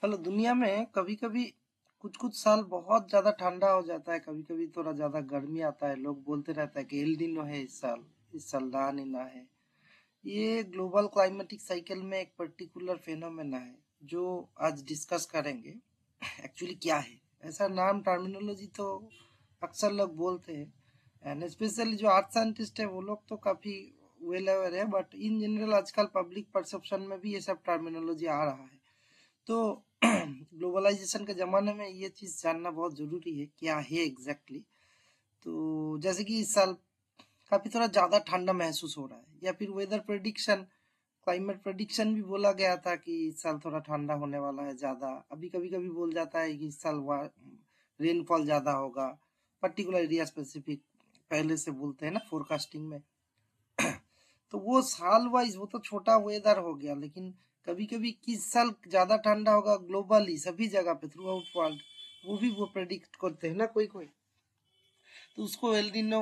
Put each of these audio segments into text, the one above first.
Hello. दुनिया में कभी कभी कुछ कुछ साल बहुत ज्यादा ठंडा हो जाता है, कभी कभी थोड़ा ज्यादा गर्मी आता है। लोग बोलते रहता है कि एल नीनो है इस साल ला नीना है। ये ग्लोबल क्लाइमेटिक साइकिल में एक पर्टिकुलर फेनोमेना है जो आज डिस्कस करेंगे। एक्चुअली क्या है, ऐसा नाम टर्मिनोलॉजी तो अक्सर लोग बोलते हैं, एंड स्पेशली जो आर्थ साइंटिस्ट है वो लोग तो काफी वेल अवेयर है, बट इन जनरल आजकल पब्लिक परसेप्शन में भी ये सब टर्मिनोलॉजी आ रहा है। तो ग्लोबलाइजेशन के ज़माने में ये चीज़ जानना बहुत ज़रूरी है, क्या है एग्जैक्टली तो जैसे कि इस साल काफ़ी थोड़ा ज़्यादा ठंडा महसूस हो रहा है, या फिर वेदर प्रेडिक्शन, क्लाइमेट प्रेडिक्शन भी बोला गया था कि इस साल थोड़ा ठंडा होने वाला है ज़्यादा। अभी कभी कभी बोल जाता है कि इस साल रेनफॉल ज़्यादा होगा, पर्टिकुलर एरिया स्पेसिफिक पहले से बोलते हैं ना फोरकास्टिंग में। तो वो साल वाइज वो तो छोटा वेदर हो गया, लेकिन कभी कभी किस साल ज्यादा ठंडा होगा ग्लोबली सभी जगह पे थ्रू आउट वर्ल्ड, वो भी वो प्रेडिक्ट करते हैं ना कोई कोई। तो उसको एल नीनो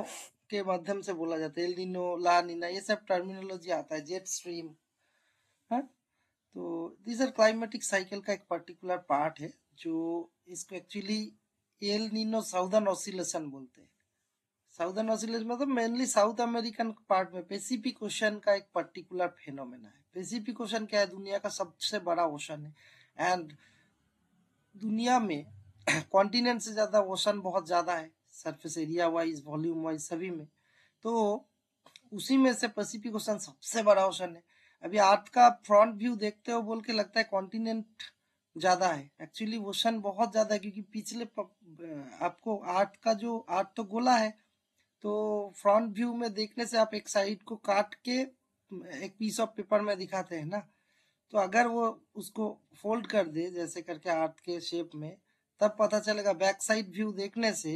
के माध्यम से बोला जाता है, एल नीनो ला नीना ये सब टर्मिनोलॉजी आता है, जेट स्ट्रीम है। तो दिस आर क्लाइमेटिक साइकिल का एक पर्टिकुलर पार्ट है जो इसको actually El Nino southern oscillation बोलते हैं। साउदर्न ऑस्ट्रेलिया मतलब मेनली साउथ अमेरिकन पार्ट में पैसिफिक ओशन का एक पर्टिकुलर फेनोमेना है। पैसिफिक ओशन क्या है, दुनिया का सबसे बड़ा ओशन है, एंड दुनिया में कॉन्टिनेंट से ज्यादा ओशन बहुत ज्यादा है, surface area wise volume wise सभी में। तो उसी में से पैसिफिक ओशन सबसे बड़ा ओशन है। अभी अर्थ का फ्रंट व्यू देखते हो बोल के लगता है कॉन्टिनेंट ज्यादा है, एक्चुअली ओशन बहुत ज्यादा है, क्योंकि आपको अर्थ तो गोला है। तो फ्रंट व्यू में देखने से आप एक साइड को काट के एक पीस ऑफ पेपर में दिखाते हैं ना, तो अगर वो उसको फोल्ड कर दे जैसे करके अर्थ के शेप में, तब पता चलेगा। बैक साइड व्यू देखने से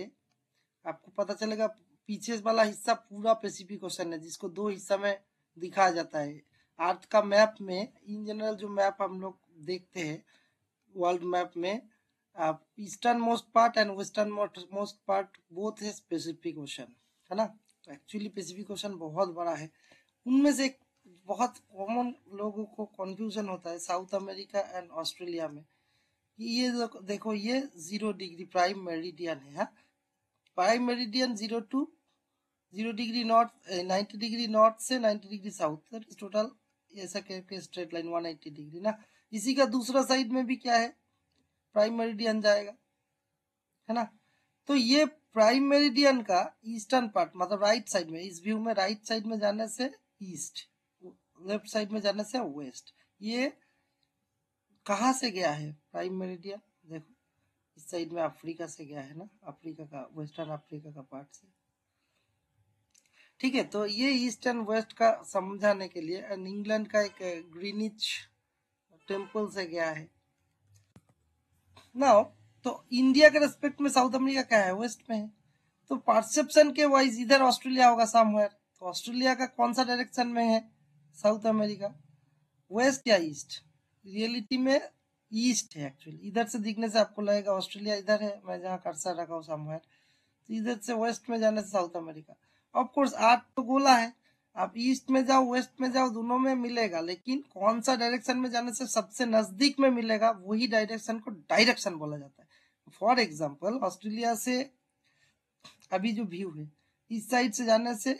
आपको पता चलेगा पीछे वाला हिस्सा पूरा पैसिफिक ओशन है, जिसको दो हिस्सा में दिखाया जाता है। अर्थ का मैप में इन जनरल जो मैप हम लोग देखते हैं वर्ल्ड मैप में, आप eastern most part and western most part both है पैसिफिक ओशन, है ना। तो एक्चुअली पैसिफिक ओशन बहुत बड़ा है। उनमें से एक बहुत कॉमन लोगों को कंफ्यूजन होता है साउथ अमेरिका एंड ऑस्ट्रेलिया में। ये देखो ये 0 डिग्री प्राइम मेरिडियन है, हाँ? Prime meridian 0 degree north, 90 degree north से 90 डिग्री साउथ, टोटल ऐसा करके स्ट्रेट लाइन 180 डिग्री ना। इसी का दूसरा साइड में भी क्या है, प्राइम मेरिडियन जाएगा, है ना। तो ये प्राइम मेरिडियन का ईस्टर्न पार्ट मतलब राइट साइड में, इस व्यू में राइट साइड में जाने से ईस्ट, लेफ्ट साइड में जाने से वेस्ट, ये कहाँ से गया है प्राइम मेरिडियन, देखो इस साइड में अफ्रीका से गया है ना, अफ्रीका का, वेस्टर्न अफ्रीका का पार्ट से। ठीक है, तो ये ईस्ट एंड वेस्ट का समझाने के लिए, एंड इंग्लैंड का एक ग्रीनिच टेम्पल से गया है नाउ। तो इंडिया के रेस्पेक्ट में साउथ अमेरिका क्या है, वेस्ट में है। तो परसेप्शन के वाइज इधर ऑस्ट्रेलिया होगा समवेयर, तो ऑस्ट्रेलिया का कौन सा डायरेक्शन में है, साउथ अमेरिका, वेस्ट या ईस्ट। रियलिटी में ईस्ट है एक्चुअली, इधर से दिखने से आपको लगेगा ऑस्ट्रेलिया इधर है, मैं जहाँ कर्सर रखा हूँ समवेयर, तो इधर से वेस्ट में जाने से south America. Of course art तो गोला है, आप ईस्ट में जाओ वेस्ट में जाओ दोनों में मिलेगा, लेकिन कौन सा डायरेक्शन में जाने से सबसे नजदीक में मिलेगा वही डायरेक्शन को डायरेक्शन बोला जाता है। फॉर एग्जाम्पल ऑस्ट्रेलिया से अभी जो व्यू है, इस साइड से जाने से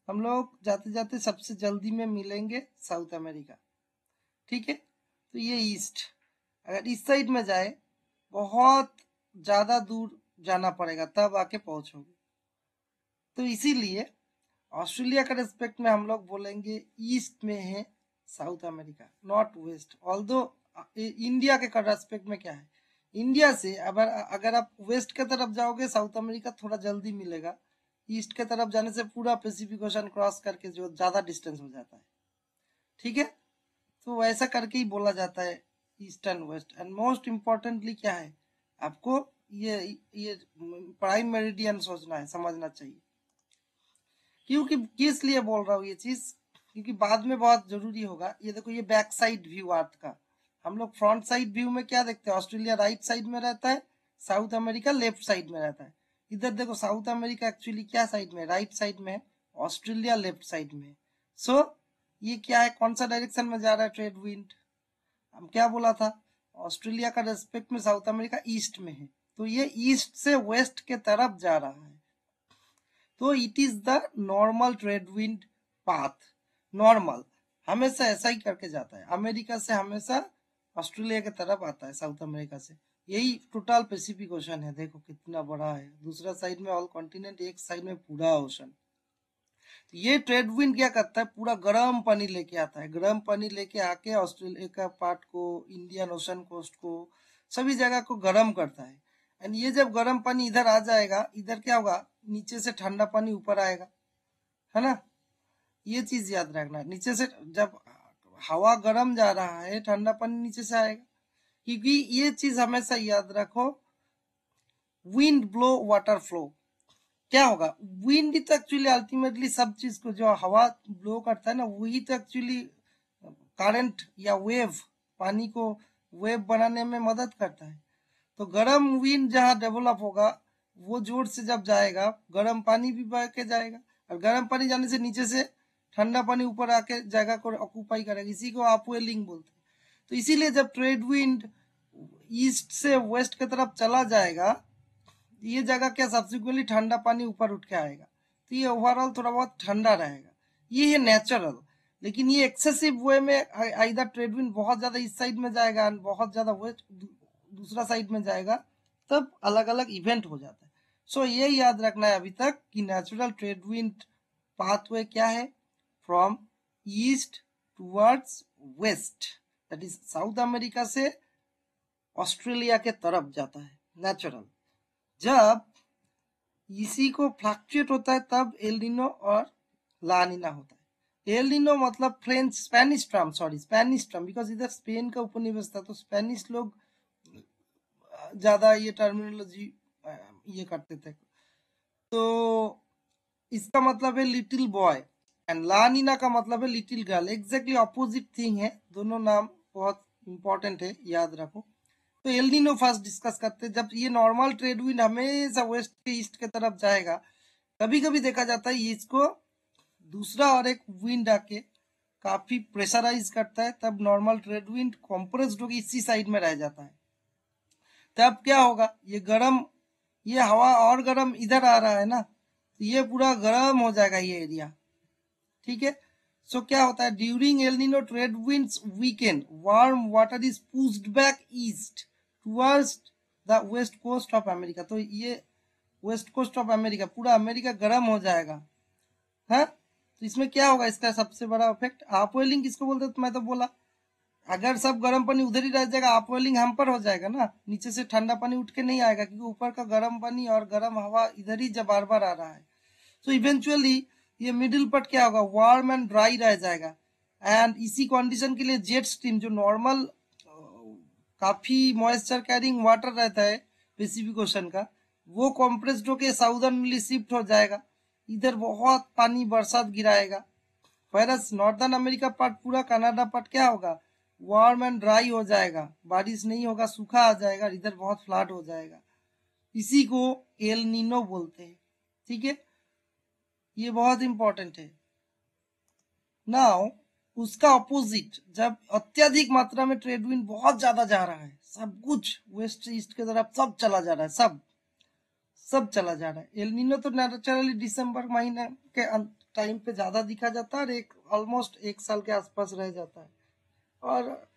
हम लोग जाते जाते सबसे जल्दी में मिलेंगे साउथ अमेरिका, ठीक है। तो ये ईस्ट, अगर इस साइड में जाए बहुत ज्यादा दूर जाना पड़ेगा तब आके पहुंचोगे। तो इसीलिए ऑस्ट्रेलिया का रेस्पेक्ट में हम लोग बोलेंगे ईस्ट में है South America, not west. Although India के रेस्पेक्ट में क्या है, इंडिया से अगर अगर आप वेस्ट के तरफ जाओगे साउथ अमेरिका थोड़ा जल्दी मिलेगा, ईस्ट के तरफ जाने से पूरा पैसिफिक ओशन क्रॉस करके जो ज्यादा डिस्टेंस हो जाता है, ठीक है। तो वैसा करके ही बोला जाता है east and west. And most importantly क्या है, आपको ये प्राइम मेरिडियन सोचना है, समझना चाहिए। क्योंकि किस लिए बोल रहा हूँ ये चीज, क्योंकि बाद में बहुत जरूरी होगा। ये देखो ये बैक साइड व्यू अर्थ का, हम लोग फ्रंट साइड व्यू में क्या देखते हैं, ऑस्ट्रेलिया राइट साइड में रहता है, साउथ अमेरिका लेफ्ट साइड में रहता है। इधर देखो साउथ अमेरिका एक्चुअली क्या साइड में, राइट साइड में, ऑस्ट्रेलिया लेफ्ट साइड में। सो ये क्या है, कौन सा डायरेक्शन में जा रहा है, ट्रेड विंड। हम क्या बोला था, ऑस्ट्रेलिया का रेस्पेक्ट में साउथ अमेरिका ईस्ट में है, तो ये ईस्ट से वेस्ट के तरफ जा रहा है, तो it is the normal trade wind path. Normal हमेशा ऐसा ही करके जाता है, अमेरिका से हमेशा ऑस्ट्रेलिया की तरफ आता है, साउथ अमेरिका से। यही टोटल पैसिफिक ओशन है, देखो कितना बड़ा है, दूसरा साइड में ऑल कॉन्टिनेंट, एक साइड में पूरा ओशन। तो ये ट्रेड विंड क्या करता है, पूरा गर्म पानी लेके आता है, गर्म पानी लेके आके ऑस्ट्रेलिया का पार्ट को, इंडियन ओशन कोस्ट को, सभी जगह को गर्म करता है। एंड ये जब गर्म पानी इधर आ जाएगा, इधर क्या होगा, नीचे से ठंडा पानी ऊपर आएगा, है ना। ये चीज याद रखना, नीचे से जब हवा गर्म जा रहा है, ठंडा पानी नीचे से आएगा, क्योंकि ये चीज हमेशा याद रखो, विंड ब्लो वाटर फ्लो। क्या होगा, विंड तो एक्चुअली अल्टीमेटली सब चीज को, जो हवा ब्लो करता है ना, वही तो एक्चुअली करंट या वेव, पानी को वेव बनाने में मदद करता है। तो गर्म विंड जहाँ डेवलप होगा, वो जोर से जब जाएगा, गर्म पानी भी बह के जाएगा, और गर्म पानी जाने से नीचे से ठंडा पानी ऊपर आके जगह को ऑक्यूपाई करेगा, इसी को अपवेलिंग बोलते हैं। तो इसीलिए जब ट्रेड विंड ईस्ट से वेस्ट की तरफ चला जाएगा, ये जगह क्या सब्सिक्वेंटली ठंडा पानी ऊपर उठ के आएगा, तो ये ओवरऑल थोड़ा बहुत ठंडा रहेगा, ये है नेचुरल। लेकिन ये एक्सेसिव वे में इधर ट्रेड विंड बहुत ज्यादा इस साइड में जाएगा, बहुत ज्यादा वेस्ट दूसरा साइड में जाएगा, तब अलग अलग इवेंट हो जाता है। सो ये याद रखना है अभी तक कि नेचुरल ट्रेड विंड पाथवे क्या है, from east towards waste, that is south America से ऑस्ट्रेलिया के तरफ जाता है नेचुरल। जब इसी को फ्लक्चुएट होता है, तब एल नीनो और ला नीना होता है। एल नीनो मतलब French Spanish term, sorry Spanish term, because इधर स्पेन का उपनिवेश था, तो स्पेनिश लोग ज्यादा ये टर्मिनोलॉजी ये करते थे। तो इसका मतलब है little boy, and La Neena का मतलब है little girl, exactly opposite thing है, दोनों नाम बहुत इंपॉर्टेंट है, याद रखो। तो एल नीनो फर्स्ट डिस्कस करते हैं। जब ये नॉर्मल ट्रेड विंड हमेशा वेस्ट के ईस्ट के तरफ जाएगा, कभी कभी देखा जाता है इसको दूसरा और एक विंड आके काफी प्रेशराइज करता है, तब नॉर्मल ट्रेड विंड कॉम्प्रेस्ड होकर इसी साइड में रह जाता है। तब क्या होगा, ये गर्म, ये हवा और गर्म इधर आ रहा है ना, तो ये पूरा गर्म हो जाएगा ये एरिया, ठीक है। सो क्या होता है, during El Nino trade winds weaken, warm water is pushed back east towards the west coast of America. तो ये वेस्ट कोस्ट ऑफ अमेरिका, पूरा अमेरिका गर्म हो जाएगा, है। तो इसमें क्या होगा, इसका सबसे बड़ा इफेक्ट अपवेलिंग किसको बोलते हैं, तो मैं तो बोला, अगर सब गर्म पानी उधर ही रह जाएगा, अपवेलिंग हैम्पर हो जाएगा ना, नीचे से ठंडा पानी उठ के नहीं आएगा, क्योंकि ऊपर का गर्म पानी और गर्म हवा इधर ही जब बार बार आ रहा है। तो इवेंचुअली ये मिडिल पार्ट क्या होगा, वार्म एंड ड्राई रह जाएगा। एंड इसी कंडीशन के लिए जेट स्ट्रीम, जो नॉर्मल काफी मॉइस्चर कैरिंग वाटर रहता है पैसिफिक ओशन का, वो कॉम्प्रेस्ड होके साउदर्नली शिफ्ट हो जाएगा, इधर बहुत पानी बरसात गिराएगा। वायरस नॉर्दर्न अमेरिका पार्ट, पूरा कनाडा पार्ट क्या होगा, वार्म एंड ड्राई हो जाएगा, बारिश नहीं होगा, सूखा आ जाएगा, इधर बहुत फ्लड हो जाएगा। इसी को एल नीनो बोलते हैं, ठीक है, ये बहुत इंपॉर्टेंट है। नाउ उसका अपोजिट, जब अत्यधिक मात्रा में ट्रेड विंड बहुत ज्यादा जा रहा है, सब कुछ वेस्ट ईस्ट की तरफ सब चला जा रहा है, सब चला जा रहा है। एल नीनो तो नेचुरली दिसंबर महीने के टाइम पे ज्यादा दिखा जाता है, और एक ऑलमोस्ट एक साल के आसपास रह जाता है। और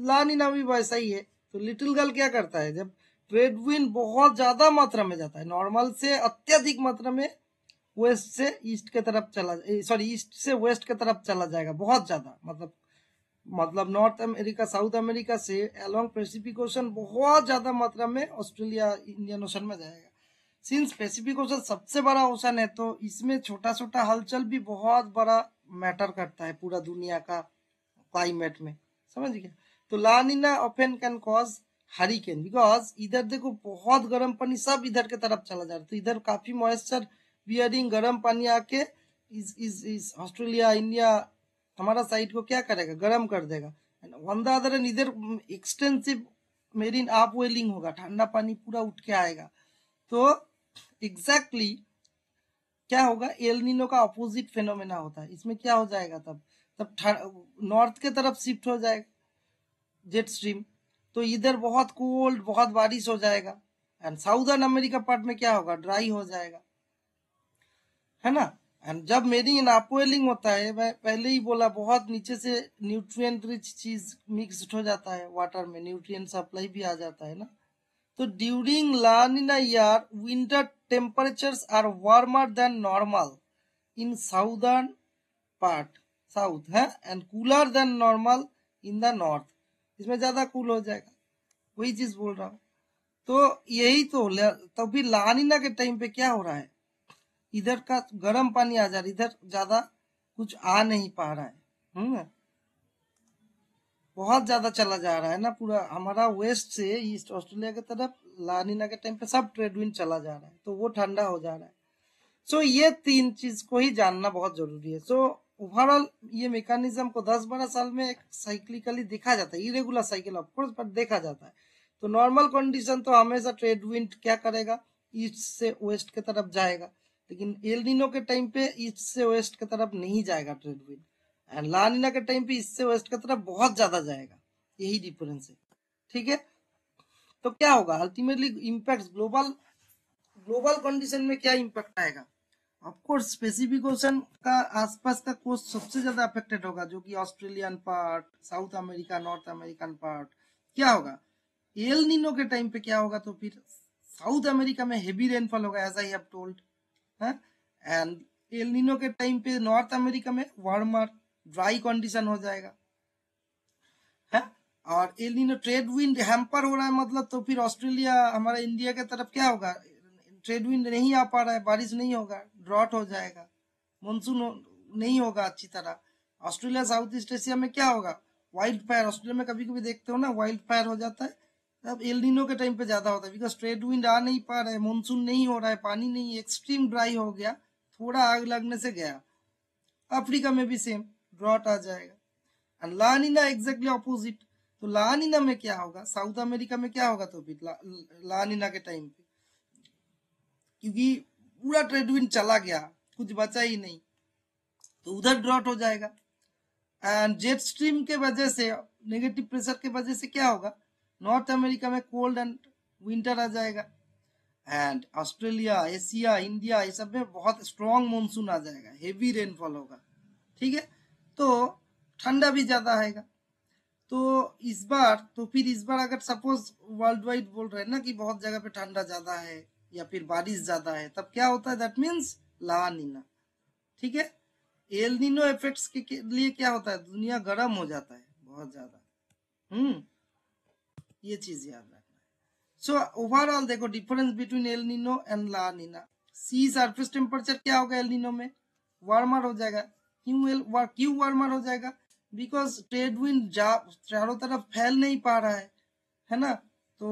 ला नीना भी वैसा ही है। तो लिटिल गर्ल क्या करता है, जब ट्रेड विंड बहुत ज्यादा मात्रा में जाता है, नॉर्मल से अत्यधिक मात्रा में वेस्ट से ईस्ट के तरफ चला, सॉरी ईस्ट से वेस्ट के तरफ चला जाएगा, बहुत ज्यादा, मतलब नॉर्थ अमेरिका साउथ अमेरिका से अलोंग पैसिफिक ओशन बहुत ज्यादा मात्रा में ऑस्ट्रेलिया इंडियन ओशन में जाएगा। सिंस पैसिफिक ओशन सबसे बड़ा ओशन है, तो इसमें छोटा छोटा हलचल भी बहुत बड़ा मैटर करता है पूरा दुनिया का क्लाइमेट में, समझ गया। तो La Nina often can cause hurricane, because इधर देखो बहुत गर्म पानी सब इधर के तरफ चला जा रहा है, तो इधर काफी मॉइस्चर बियरिंग गर्म पानी आके इस ऑस्ट्रेलिया इंडिया हमारा साइड को क्या करेगा, गर्म कर देगा। ऑन द अदर एंड इधर एक्सटेंसिव मेरीन आप वेलिंग होगा, ठंडा पानी पूरा उठ के आएगा। तो एग्जैक्टली क्या होगा, एल नीनो का अपोजिट फेनोमेना होता है। इसमें क्या हो जाएगा, तब नॉर्थ के तरफ शिफ्ट हो जाएगा जेट स्ट्रीम, तो इधर बहुत कोल्ड, बहुत बारिश हो जाएगा। एंड साउदर्न अमेरिका पार्ट में क्या होगा, ड्राई हो जाएगा, है ना। एंड जब मेरी इन अपवेलिंग होता है, मैं पहले ही बोला, बहुत नीचे से न्यूट्रिएंट रिच चीज मिक्स्ड हो जाता है वाटर में, न्यूट्रिएंट सप्लाई भी आ जाता है ना। तो during La Nina year winter temperatures are warmer than normal in southern part, south है, and cooler than normal in the north, इसमें ज्यादा कूल हो जाएगा, वही चीज बोल रहा हूँ। तो यही तो फिर लानीना के टाइम पे क्या हो रहा है, इधर का गर्म पानी आ जा रहा है, इधर ज्यादा कुछ आ नहीं पा रहा है, बहुत ज्यादा चला जा रहा है ना, पूरा हमारा वेस्ट से ईस्ट ऑस्ट्रेलिया की तरफ लानीना के टाइम पे सब ट्रेड विंड चला जा रहा है, तो वो ठंडा हो जा रहा है। सो ये तीन चीज को ही जानना बहुत जरूरी है। सो ओवरऑल ये मैकेनिज्म को 10-12 साल में एक साइक्लिकली देखा जाता है, इरेगुलर साइकिल ऑफ कोर्स, पर देखा जाता है। तो नॉर्मल कंडीशन तो हमेशा ट्रेड विंड क्या करेगा, ईस्ट से वेस्ट की तरफ जाएगा, लेकिन एल नीनो के टाइम पे ईस्ट से वेस्ट की तरफ नहीं जाएगा trade wind, and La Neena के टाइम पे ईस्ट से वेस्ट की तरफ बहुत ज्यादा जाएगा, यही डिफरेंस है, ठीक है। तो क्या होगा ultimately impact, global global condition में क्या इम्पैक्ट आएगा, ऑफकोर्स स्पेसिफिक ओशन का आसपास का कोस्ट सबसे ज्यादा अफेक्टेड होगा, जो कि Australian part, south America, north American part. क्या होगा एल नीनो के टाइम पे क्या होगा, तो फिर साउथ अमेरिका में हेवी रेनफॉल होगा, एज आई हैव टोल्ड है, एंड एल नीनो के टाइम पे नॉर्थ अमेरिका में वार्मर ड्राई कंडीशन हो जाएगा, है। और L Nino trade wind hamper हो रहा है, मतलब तो फिर ऑस्ट्रेलिया, हमारा इंडिया के तरफ क्या होगा, ट्रेड विंड नहीं आ पा रहा है, बारिश नहीं होगा, ड्रॉट हो जाएगा, मानसून नहीं होगा अच्छी तरह। ऑस्ट्रेलिया साउथ ईस्ट एशिया में क्या होगा, वाइल्ड फायर, ऑस्ट्रेलिया में कभी कभी देखते हो ना वाइल्ड फायर हो जाता है, तब एल नीनो के टाइम पे ज्यादा होता है, बिकॉज ट्रेड विंड आ नहीं पा रहा है, मानसून नहीं हो रहा है, पानी नहीं, एक्सट्रीम ड्राई हो गया, थोड़ा आग लगने से गया। अफ्रीका में भी सेम ड्रॉट आ जाएगा। And La Nina exactly opposite. तो ला नीना में क्या होगा, साउथ अमेरिका में क्या होगा, तो फिर ला नीना के टाइम पे, क्योंकि पूरा ट्रेड विंड चला गया, कुछ बचा ही नहीं, तो उधर ड्रॉट हो जाएगा। एंड जेट स्ट्रीम के वजह से, नेगेटिव प्रेशर के वजह से क्या होगा, नॉर्थ अमेरिका में कोल्ड एंड विंटर आ जाएगा, एंड ऑस्ट्रेलिया, एशिया, इंडिया, ये सब में बहुत स्ट्रॉन्ग मानसून आ जाएगा, हेवी रेनफॉल होगा, ठीक है। तो ठंडा भी ज्यादा आएगा। तो इस बार, तो फिर इस बार अगर सपोज वर्ल्ड वाइड बोल रहे हैं ना कि बहुत जगह पे ठंडा ज्यादा है या फिर बारिश ज्यादा है, तब क्या होता है, दैट मीन्स ला नीना, ठीक है। एल नीनो इफेक्ट्स के लिए क्या होता है, दुनिया गर्म हो जाता है बहुत ज्यादा, ये चीज याद रखना है। सो ओवरऑल देखो difference between El Nino and La Nina, sea surface temperature क्या होगा एल नीनो में, वार्मर हो जाएगा। क्यों वार्मर हो जाएगा, बिकॉज ट्रेड विंड चारों तरफ फैल नहीं पा रहा है ना। तो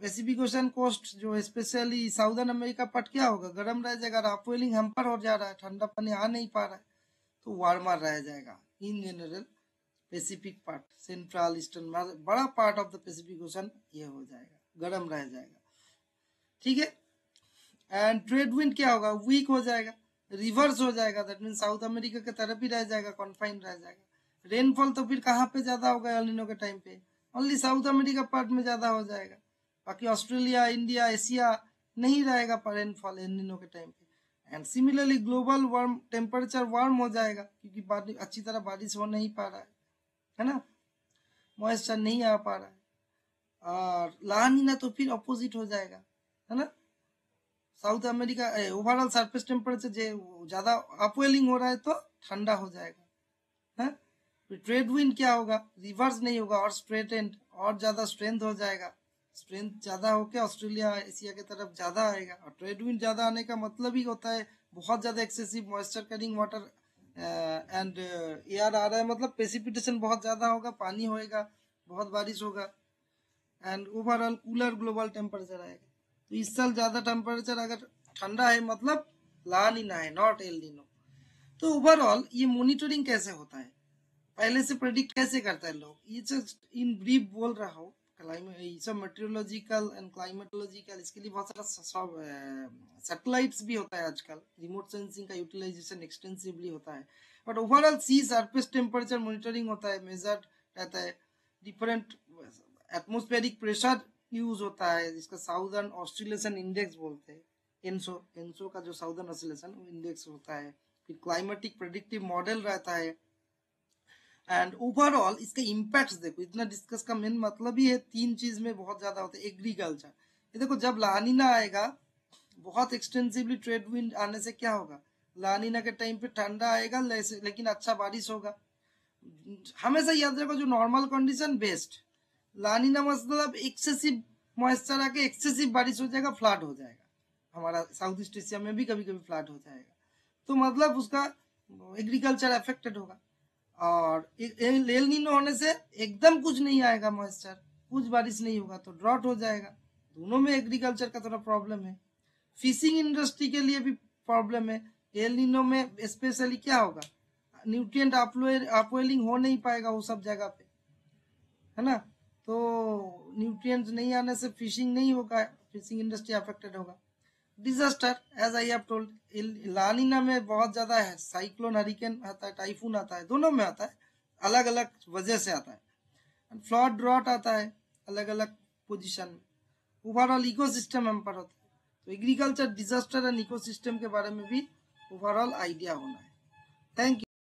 पैसिफिक ओशन कोस्ट जो स्पेशली साउदर्न अमेरिका पार्ट क्या होगा, गर्म रह जाएगा, अपवेलिंग हैम्पर हो जा रहा है, ठंडा पानी आ नहीं पा रहा है, तो वार्मर रह जाएगा in general. Pacific part, central eastern, बड़ा part of the Pacific ocean ये हो जाएगा, गर्म रह जाएगा, ठीक है। एंड ट्रेड विंड क्या होगा, वीक हो जाएगा, रिवर्स हो जाएगा, दैट मीन साउथ अमेरिका की तरफ ही रह जाएगा, कॉन्फाइन रह जाएगा। रेनफॉल तो फिर कहाँ पे ज्यादा होगा एल नीनो के टाइम पे, ओनली साउथ अमेरिका पार्ट में ज्यादा हो जाएगा, बाकी ऑस्ट्रेलिया, इंडिया, एशिया नहीं रहेगा रेनफॉल एल नीनो के टाइम पे। And similarly global warm temperature warm हो जाएगा, क्योंकि अच्छी तरह बारिश हो नहीं पा रहा है ना, मॉइस्चर नहीं आ पा रहा है। और ला नीना तो फिर अपोजिट हो जाएगा, है ना। South America overall surface temperature ज्यादा अपवेलिंग हो रहा है, तो ठंडा हो जाएगा, है। ट्रेड विंड क्या होगा, रिवर्स नहीं होगा, और स्ट्रेट एंड और ज्यादा स्ट्रेंथ हो जाएगा, स्ट्रेंथ ज्यादा होकर ऑस्ट्रेलिया, एशिया की तरफ ज्यादा आएगा। और ट्रेड विंड ज्यादा आने का मतलब ही होता है बहुत ज्यादा excessive moisture carrying water and air आ रहा है, मतलब प्रेसिपिटेशन बहुत ज्यादा होगा, पानी होएगा, बहुत बारिश होगा, and overall cooler global temperature आएगा। तो इस साल ज्यादा टेम्परेचर अगर ठंडा है, मतलब ला नीना है, नॉट एल नीनो। तो ओवरऑल ये मॉनिटरिंग कैसे होता है, पहले से प्रेडिक्ट कैसे करता है लोग, ये जस्ट इन ब्रीफ बोल रहा हूँ। क्लाइमेट, सब मेट्रोलॉजिकल एंड क्लाइमेटोलॉजिकल, इसके लिए बहुत सारा सैटेलाइट्स भी होता है आजकल, रिमोट सेंसिंग का यूटिलाइजेशन एक्सटेंसिवली होता है। But overall sea surface temperature monitoring होता है, मेजर रहता है, डिफरेंट एटमॉस्फेरिक प्रेशर यूज होता है, जिसका साउदर्न ऑस्ट्रेलेशन इंडेक्स बोलते हैं, एनसो का जो साउदर्न ऑस्ट्रेलेशन इंडेक्स होता है। फिर क्लाइमेटिक प्रेडिक्टिव मॉडल रहता है। एंड ओवरऑल इसके इम्पैक्ट्स देखो, इतना डिस्कस का मेन मतलब ही है 3 चीज में बहुत ज्यादा होता है। एग्रीकल्चर, ये देखो जब लानिना आएगा, बहुत एक्सटेंसिवली ट्रेड विंड आने से क्या होगा, लानिना के टाइम पे ठंडा आएगा लेकिन अच्छा बारिश होगा। हमेशा याद रखो जो नॉर्मल कंडीशन बेस्ट, लानिना मतलब एक्सेसिव मॉइस्चर आके एक्सेसिव बारिश हो जाएगा, फ्लड हो जाएगा। हमारा साउथ ईस्ट एशिया में भी कभी कभी फ्लड हो जाएगा, तो मतलब उसका एग्रीकल्चर अफेक्टेड होगा। और एल नीनो होने से एकदम कुछ नहीं आएगा मॉइस्चर, कुछ बारिश नहीं होगा तो ड्रॉट हो जाएगा। दोनों में एग्रीकल्चर का थोड़ा प्रॉब्लम है। फिशिंग इंडस्ट्री के लिए भी प्रॉब्लम है। एल नीनो में स्पेशली क्या होगा, न्यूट्रिएंट अपवेलिंग हो नहीं पाएगा वो सब जगह पे, है ना। तो न्यूट्रिएंट्स नहीं आने से फिशिंग नहीं होगा, फिशिंग इंडस्ट्री अफेक्टेड होगा। Disaster, as I have told, La Nina में बहुत ज्यादा है, साइक्लोन हरिकेन आता है, टाइफून आता है, दोनों में आता है, अलग अलग वजह से आता है। फ्लड ड्रॉट आता है अलग अलग पोजीशन में। ओवरऑल इकोसिस्टम हैम्पर होता है। तो एग्रीकल्चर डिजास्टर एंड इकोसिस्टम के बारे में भी ओवरऑल आइडिया होना है। Thank you.